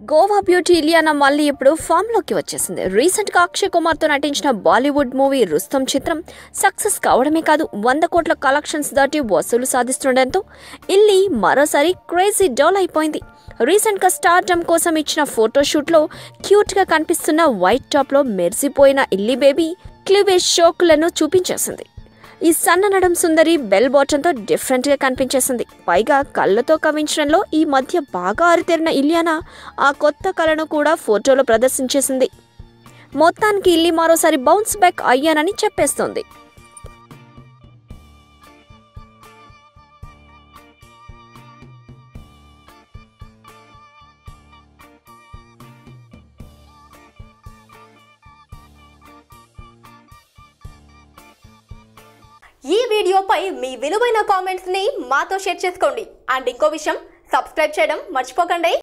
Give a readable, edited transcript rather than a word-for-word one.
Goa beauty Ileana మళ్ళీ ఇప్పుడు form లోకి వచ్చేసింది. రీసెంట్ గా అక్షయ్ కుమార్ తో నటించిన బాలీవుడ్ మూవీ రుస్తమ్ చిత్రం సక్సెస్ కావడమే కాదు 100 కోట్ల కలెక్షన్స్ దాటి వసూలు సాధిస్తుండటంతో ఇల్లి మరోసారి క్రేజీ డోల్ అయిపోయింది. రీసెంట్ గా స్టార్డమ్ కోసం ఇచ్చిన ఫోటోషూట్ లో క్యూట్ గా కనిపిస్తున్న వైట్ టాప్ లో మెరిసిపోయిన ఇల్లి బేబీ క్లీవేజ్ షోకులను చూపించేసింది. ఈ సన్న నడం సుందరి బెల్ బాటమ్ తో డిఫరెంట్ గా కనిపించేసింది. పైగా కళ్ళతో కవించడంలో ఈ మధ్య బాగా ఆరితేరిన ఇలియానా ఆ కొత్త కళను కూడా ఫోటోలో ప్రదర్శించేసింది. మొత్తానికి ఇల్లి మరోసారి బౌన్స్ బ్యాక్ అయ్యానని చెప్పేస్తోంది. ఈ వీడియోపై మీ విలువైన కామెంట్స్ ని మాతో షేర్ చేసుకోండి. అండ్ ఇంకో విషయం, సబ్స్క్రైబ్ చేయడం మర్చిపోకండి.